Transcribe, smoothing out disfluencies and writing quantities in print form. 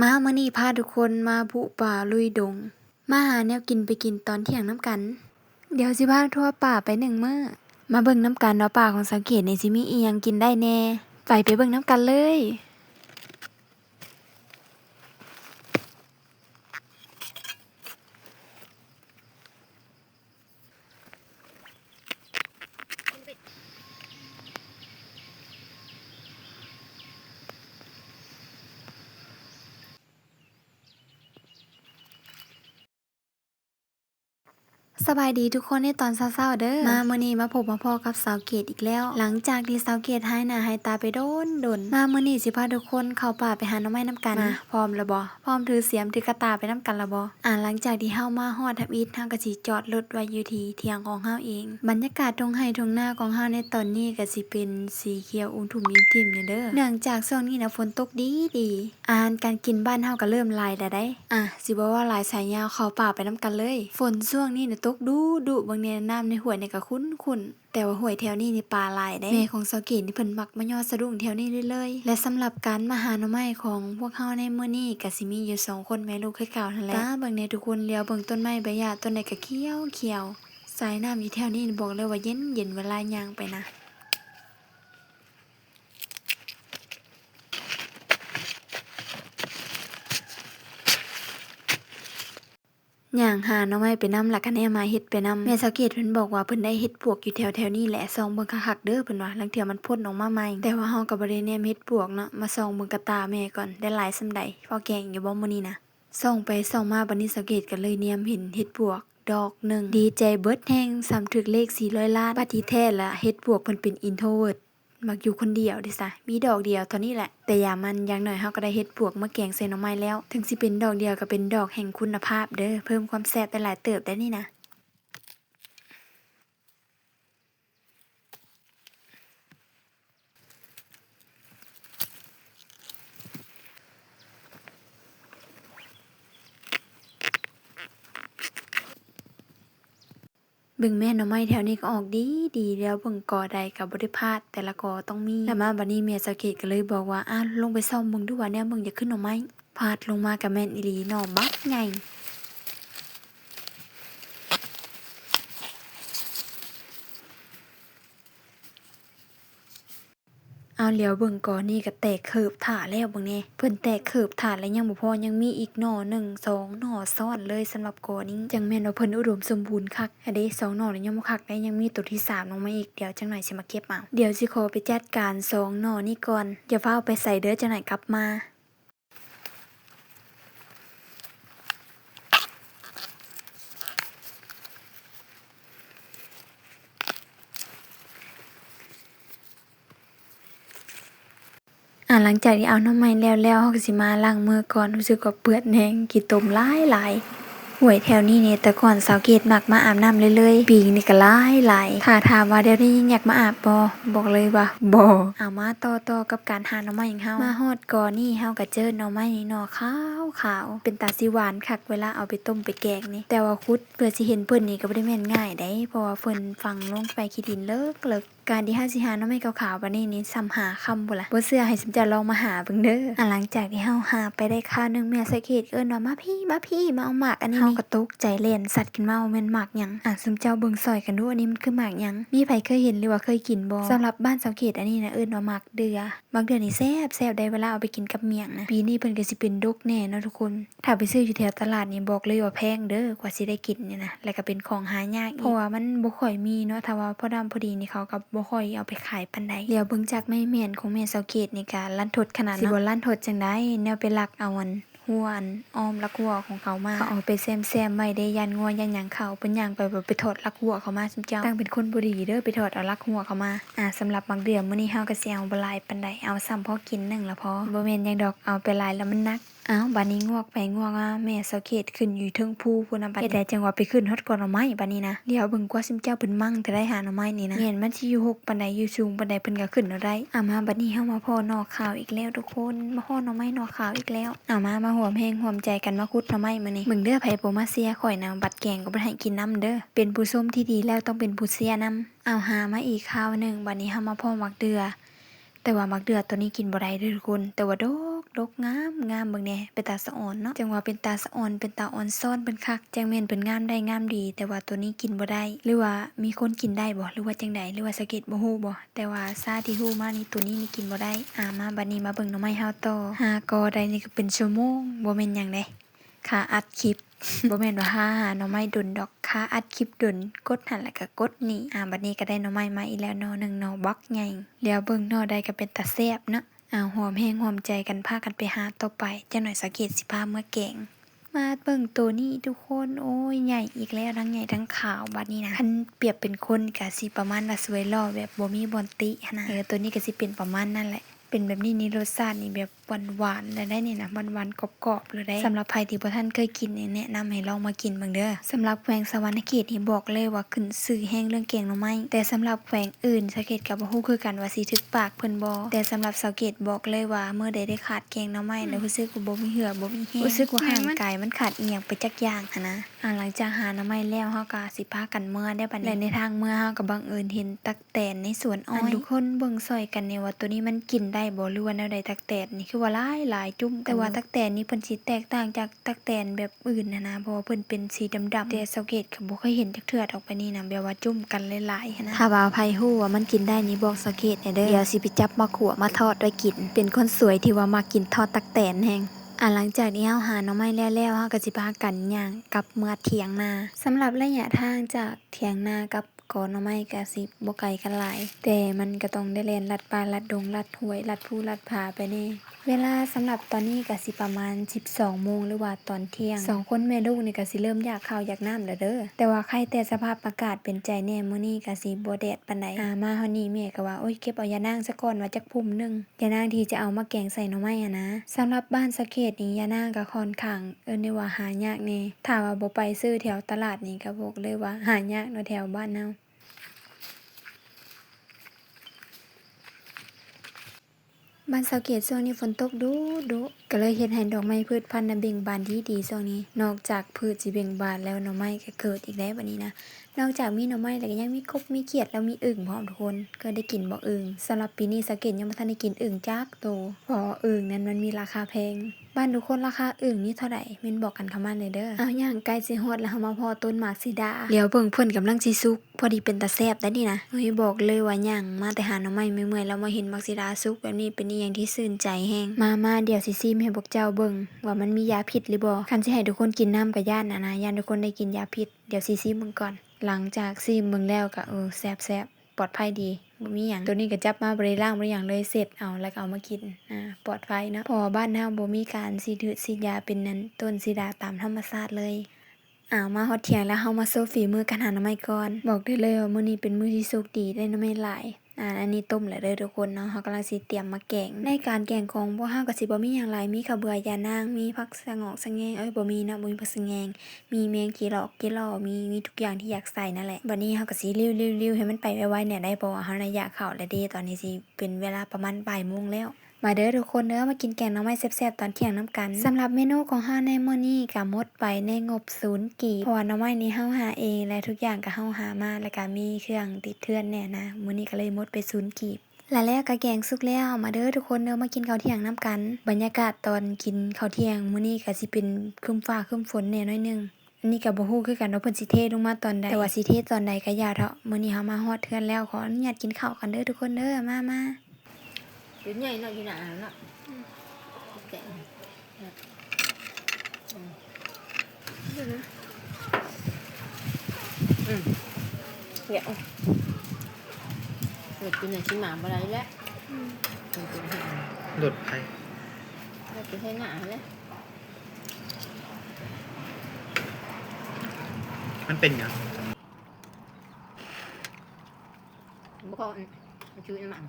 มื้อนี้พาทุกคนมาบุป่าลุยดงมาหาแนวกินไปกินตอนเที่ยงน้ำกันเดี๋ยวสิพาทั่วป่าไป1มื้อมาเบิ่งน้ำกันว่าป่าของสังเกตนี่สิมีอิหยังกินได้แน่ไปเบิ่งน้ำกันเลยสบายดีทุกคนในตอนเช้าๆเด้อมามื้อนี้มาพบมาพอกับสาวเกตอีกแล้วหลังจากที่สาวเกตหายหน้าหายตาไปโดนมามื้อนี้สิพาทุกคนเข้าป่าไปหาหน่อไม้น้ำกันมาพร้อมแล้วบ่พร้อมถือเสียมถือกระตาไปน้ำกันแล้วบ่หลังจากที่เฮามาฮอดทับอิฐเฮาก็สิจอดรถไว้อยู่ที่เถียงของเฮาเองบรรยากาศทุ่งไร่ทุ่งนาของเฮาในตอนนี้ก็สิเป็นสีเขียวอุ่มทุ่มยิ้มทิ่มเนี่ยเด้อเนื่องจากช่วงนี้นะฝนตกดีอาหารการกินบ้านเฮาก็เริ่มหลายแล้วได้สิบ่ว่าหลายสายยาวเข้าป่าไปน้ำกันเลยฝนช่วงนี้น่ะตกดุบางแน่น้ำในห้วยนี่ก็คุ้นแต่ว่าห้วยแถวนี้นี่ปลาหลายได้แม่ของสาวเกตนี่เพิ่นมักมายอดสะดุ้งแถวนี้เลยและสำหรับการมาหาหน่อไม้ของพวกเฮาในมื้อนี้ก็สิมีอยู่2คนแม่ลูกคือเก่านั่นแหละเบิ่งแน่ทุกคนเลี้ยวเบิ่งต้นไม้ใบหญ้าต้นใดก็เขียวสายน้ำอยู่แถวนี้บอกเลยว่าเย็นเวลาย่างไปนะย่างหาหน่อไม้ไปนำแล้วก็แนมาเฮ็ดไปนำแม่สาวเกตเพิ่นบอกว่าเพิ่นได้เฮ็ดปวกอยู่แถวนี้แหละส่องเบิ่งคักๆเด้อเพิ่นว่าลางเทื่อมันพ่นออกมาใหม่แต่ว่าเฮาก็บ่ได้แนมเฮ็ดปวกเนาะมาส่องเบิ่งกระตาแม่ก่อนได้หลายส่ำใดพอแกงอยู่บ่มื้อนี้นะส่องไปส่องมาบัดนี้สาวเกตก็เลยแนมเห็นเฮ็ดปวกดอกหนึ่งดีใจเบิดแฮงสำถึกเลข400ล้านบัดที่แท้ละเฮ็ดปวกเพิ่นเป็น introvert มักอยู่คนเดียวเด้ซะมีดอกเดียวเท่านี้แหละแต่อย่างน้อยเฮาก็ได้เฮ็ดปวกมาแกงใส่หน่อไม้แล้วถึงสิเป็นดอกเดียวก็เป็นดอกแห่งคุณภาพเด้อเพิ่มความแซ่บได้หลายเติบได้นี่นะเบิ่งแม่หน่อไม้แถวนี้ก็ออกดีแล้วเบิ่งกอใดก็บ่ได้พลาดแต่ละกอต้องมีแล้วมาบัดนี้แม่สังเกตก็เลยบอกว่าลงไปส่องเบิ่งดูว่าแนวเบิ่งจะขึ้นหน่อไม้พาดลงมาก็แม่นอีหลีหน่อบักใหญ่ เอาเหลียวเบิ่งก่อนนี่ก็แตกเคิบถาแล้วเบิ่งแหน่เพิ่นแตกเคิบถาแล้วยังบ่พอยังมีอีกหน่อ1 2หน่อซ้อนเลยสำหรับกอนี้จังแม่นว่าเพิ่นอุดมสมบูรณ์คักอันเด้2หน่อนี่ยังบ่คักได้ยังมีตัวที่3ลงมาอีกเดี๋ยวจังหน่อยสิมาเก็บเอาเดี๋ยวสิขอไปจัดการ2หน่อนี้ก่อนอย่าฟ้าวไปใส่เด้อจังหน่อยกลับมาหลังจากที่เอาหน่อไม้แล้วเฮาก็สิมาล้างมือก่อนรู้สึกว่าเปื้อนแฮงขี้ตมหลายห้วยแถวนี้นี่แต่ก่อนสาวเกตมักมาอาบน้ำเลยปีนี้ก็หลายถ้าถามว่าเดี๋ยวนี้ยังอยากมาอาบบ่บอกเลยว่าบ่เอามาต่อกับการหาหน่อไม้ของเฮามาฮอดก่อนนี่เฮาก็เจอหน่อไม้นี่หน่อขาวเป็นตาสิหวานคักเวลาเอาไปต้มไปแกงนี่แต่ว่าขุดเพื่อสิเห็นเพิ่นนี่ก็บ่ได้แม่นง่ายได้เพราะว่าเพิ่นฝังลงไปขี้ดินเลิกการที่เฮาสิหาหน่อไม้ขาวๆบัดนี้นี่ซ้ำหาค่ำพุ่นล่ะบ่เชื่อให้สิจะลองมาหาเบิ่งเด้อหลังจากที่เฮาหาไปได้คราวนึงแม่สังเกตเอิ้นว่ามาพี่มาเอาหมากอันนี้เฮาก็ตกใจแล่นสัตว์ขึ้นมาว่าแม่นหมากหยังซุมเจ้าเบิ่งซอยกันดูอันนี้มันคือหมากหยังมีไผเคยเห็นหรือว่าเคยกินบ่สำหรับบ้านสังเกตอันนี้นะเอิ้นว่าหมากเดือนี่แซ่บได้เวลาเอาไปกินกับเมี่ยงนะปีนี้เพิ่นก็สิเป็นดกแน่เนาะทุกคนถ้าไปซื้ออยู่แถวตลาดนี่บอกเลยว่าแพงเด้อกว่าสิได้กินเนี่ยนะแล้วก็เป็นของหายากอีกเพราะว่ามันบ่ค่อยมีเนาะถ้าว่าพอดำพอดีนี่เขาก็บ่ค่อยเอาไปขายปานใดเดี๋ยวเบิ่งจากแม่แม่นของแม่สังเกตนี่ก็ลั่นทดขนาดเนาะสิบ่ลั่นทดจังได๋แนวไปลักเอาหัวอ้อมลักหัวของเขามาเขาเอาไปแซมไว้ได้ยันงัวยันหยังเขาเพิ่นย่างไปแบบไปถอดลักหัวเขามาซุมเจ้าตั้งเป็นคนบ่ดีเด้อไปถอดเอาลักหัวเขามาสำหรับมักเดือมื้อนี้เฮาก็สิเอาบ่หลายปานใดเอาซ้ำพอกินนึงละพอบ่แม่นหยังดอกเอาไปหลายแล้วมันหนักบัดนี้งวกไปงวกมาแม่สังเกตขึ้นอยู่เทิงภูพุ่นน่ะบัดเฮ็ดได้จังว่าไปขึ้นฮอดกอหน่อไม้บัดนี้นะเดี๋ยวเบิ่งกว่าซุมเจ้าเพิ่นมั่งแต่ได้หาหน่อไม้นี่นะแม่นมันสิอยู่หกปานใดอยู่สูงปานใดเพิ่นก็ขึ้นเอาได้มาบัดนี้เฮามาพ้อหน่อขาวอีกแล้วทุกคนมาพ้อหน่อไม้หน่อขาวอีกแล้วมาหวมแฮงหวมใจกันมาขุดหน่อไม้มื้อนี้มึงเด้อไผบ่มาเสียข่อยนะบัดแกงก็บ่ให้กินน้ำเด้อเป็นผู้ส้มที่ดีแล้วต้องเป็นผู้เสียน้ำเอาหามาอีกคราวนึงบัดนี้เฮามาพ้อมักเดือแต่ว่ามักเดือตัวนี้กินบ่ได้เด้อทุกคนแต่ว่าด ดกงามเบิ่งแหน่เป็นตาสะอ่อนเนาะจังว่าเป็นตาสะอ่อนเป็นตาอ่อนซ่อนเป็นคักจังแม่นเพิ่นงามได้งามดีแต่ว่าตัวนี้กินบ่ได้หรือว่ามีคนกินได้บ่หรือว่าจังใดหรือว่าสะเก็ดบ่ฮู้บ่แต่ว่าซาที่ฮู้มานี่ตัวนี้นี่กินบ่ได้มาบัดนี้มาเบิ่งหน่อไม้เฮาต่อหากอได้นี่ก็เป็นชั่วโมงบ่แม่นหยังเด้ค่าอัดคลิป บ่แม่นว่าหาหน่อไม้ดนดอกค่าอัดคลิปดนกดหันแล้วก็กดนี่บัดนี้ก็ได้หน่อไม้มาอีกแล้วหน่อหนึ่งหน่อบักใหญ่แล้วเบิ่งหน่อใดก็เป็นตาแซ่บเนาะหอมแฮงหอมใจกันพากันไปหาต่อไปจักหน่อยสะเก็ดสิพาเมื่อแกงมาเบิ่งตัวนี้ทุกคนโอ้ยใหญ่อีกแล้วทั้งใหญ่ทั้งขาวบัดนี้นะคันเปรียบเป็นคนก็สิประมาณว่าสวยหล่อแบบบ่มีบ่อนติหั้นนะตัวนี้ก็สิเป็นประมาณนั้นแหละเป็นแบบนี้นี่รสชาตินี่แบบหวานๆได้นี่นะหวานๆกรอบๆเลยได้สำหรับใครที่บ่ทันเคยกินนี่แนะนำให้ลองมากินเบิ่งเด้อสำหรับแขวงสะหวรรณเขตนี่บอกเลยว่าขึ้นชื่อแห่งเรื่องแกงหน่อไม้แต่สำหรับแขวงอื่นสะเก็ดก็บ่ฮู้คือกันว่าสิถึกปากเพิ่นบ่แต่สำหรับสะเก็ดบอกเลยว่าเมื่อใดได้ขาดแกงหน่อไม้แล้วรู้สึกว่าบ่มีเหือบ่มีแฮงรู้สึกว่าห่างไกลมันขาดอีหยังไปจักอย่างหันนะหลังจากหาหน่อไม้แล้วเฮาก็สิพากันเมื่อได้บัดนี้และในทางเมื่อเฮาก็บังเอิญเห็นตักแตนในสวนอ้อยทุกคนเบิ่งซอยกันเนี่ยว่าตัวนี้มันกินได้บ่หรือว่าแนวใดตักแตนนี่คือว่าหลายจุ่มแต่ว่าตักแตนนี่เพิ่นสิแตกต่างจากตักแตนแบบอื่นนะเพราะว่าเพิ่นเป็นสีดำๆแต่สังเกตก็บ่เคยเห็นจักเทื่อออกไปนี่นะแบบว่าจุ่มกันหลายๆนะถ้าว่าไผฮู้ว่ามันกินได้นี่บอกสังเกตให้เด้อเดี๋ยวสิไปจับมาขั่วมาทอดไว้กินเป็นคนสวยที่ว่ามากินทอดตักแตนแฮงหลังจากนี้เฮาหาหน่อไม้แล้วเฮาก็สิพากันย่างกลับเมื่อเถียงนาสำหรับระยะทางจากเถียงนากับกอหน่อไม้ก็สิบ่ไกลกันหลายแต่มันก็ต้องได้แล่นลัดป่าลัดดงลัดห้วยลัดภูลัดผาไปแน่เวลาสำหรับตอนนี้ก็สิประมาณ 12 โมงหรือว่าตอนเที่ยง2คนแม่ลูกนี่ก็สิเริ่มอยากข้าวอยากน้ำแล้วเด้อแต่ว่าใครแต่สภาพอากาศเป็นใจแน่มื้อนี้ก็สิบ่แดดปานใดมาเฮานี่แม่ก็ว่าโอ๊ยเก็บเอายานางซะก่อนว่าจักพุ่มนึงยานางที่จะเอามาแกงใส่หน่อไม้นะสำหรับบ้านสะเขตนี่ยานางก็ค่อนข้างได้ว่าหายากแน่ถ้าว่าบ่ไปซื้อแถวตลาดนี่ก็บอกเลยว่าหายากเนาะแถวบ้านเฮาบ้านสะเกษช่วงนี้ฝนตกดุก็เลยเฮ็ดให้ดอกไม้พืชพันธุ์น่ะเบ่งบานดีช่วงนี้นอกจากพืชสิเบ่งบานแล้วหน่อไม้ก็เกิดอีกแล้วบัดนี้นะนอกจากมีหน่อไม้แล้วก็ยังมีกบมีเขียดแล้วมีอึ่งพร้อมทุกคนก็ได้กินบ่อึ่งสำหรับปีนี้สะเกษยังบ่ทันได้กินอึ่งจักโตเพราะอึ่งนั้นมันมีราคาแพงบ้านทุกคนราคาอึ่งนี่เท่าใดแม่นบอกกันเข้ามาเลยเด้อย่างใกล้สิฮอดแล้วเฮามาพอต้นหมากสีดาเดี๋ยวเบิ่งเพิ่นกำลังสิสุกพอดีเป็นตาแซ่บได้นี่นะบอกเลยว่าย่างมาแต่หาหน่อไม้เมื่อยๆแล้วมาเห็นหมากสีดาสุกแบบนี้เป็นอีหยังที่ชื่นใจแฮงมาเดี๋ยวสิซิมให้พวกเจ้าเบิ่งว่ามันมียาพิษหรือบ่คันสิให้ทุกคนกินน้ำก็ย่านนะย่านทุกคนได้กินยาพิษเดี๋ยวสิซิมเบิ่งก่อนหลังจากซิมเบิ่งแล้วก็แซ่บปลอดภัยดีบ่มีหยังตัวนี้ก็จับมาบ่ได้ล้างบ่ได้หยังเลยเสร็จเอาแล้วก็เอามากินปลอดภัยเนาะเพราะว่าบ้านเฮาบ่มีการฉีดยาเป็นนั้นต้นสีดาตามธรรมชาติเลยมาฮอดเที่ยงแล้วเฮามาโซฝีมือกันหาหน่อไม้ก่อนบอกได้เลยว่ามื้อนี้เป็นมื้อที่โชคดีได้หน่อไม้หลายอันนี้ต้มแล้วเด้อทุกคนเนาะเฮากำลังสิเตรียมมาแกงในการแกงของพวกเฮาก็สิบ่มีหยังหลายมีข้าวเบื่อยานางมีผักสะงอกสะแงงบ่มีนะบ่มีผักสะแงงมีแมงกี่หลอกกี่ล่อมีทุกอย่างที่อยากใส่นั่นแหละบัดนี้เฮาก็สิริ้วๆๆให้มันไปไวๆเนี่ยได้เพราะว่าเฮาระยะเข้าแล้วเด้ตอนนี้สิเป็นเวลาประมาณบ่ายโมงแล้วมาเด้อทุกคนเด้อมากินแกงหน่อไม้แซ่บๆตอนเที่ยงนำกันสำหรับเมนูของเฮาในมื้อนี้ก็หมดไปในงบ0กีบเพราะว่าหน่อไม้นี้เฮาหาเองและทุกอย่างก็เฮาหามาแล้วก็มีเครื่องติดเทือนแน่นะมื้อนี้ก็เลยหมดไป0กีบแล้วก็แกงสุกแล้วมาเด้อทุกคนเด้อมากินข้าวเที่ยงนำกันบรรยากาศตอนกินข้าวเที่ยงมื้อนี้ก็สิเป็นครึ้มฟ้าครึ้มฝนแน่น้อยนึงอันนี้ก็บ่ฮู้คือกันว่าเพิ่นสิเทลงมาตอนใดแต่ว่าสิเทตอนใดก็อย่าเถาะมื้อนี้เฮามาฮอดเทือนแล้วขออนุญาตกินข้าวกันเด้อทุกคนเด้อมาอยู่ใหญ่เนาะอยู่หนาเนาะแกะเดี๋ยวหลุดกินหน่อยชิหมาอะไรแล้วเป็นตัวเห็นหลุดไป เราจะให้หนาเลย มันเป็นยังบุคคลมันชื่อหมา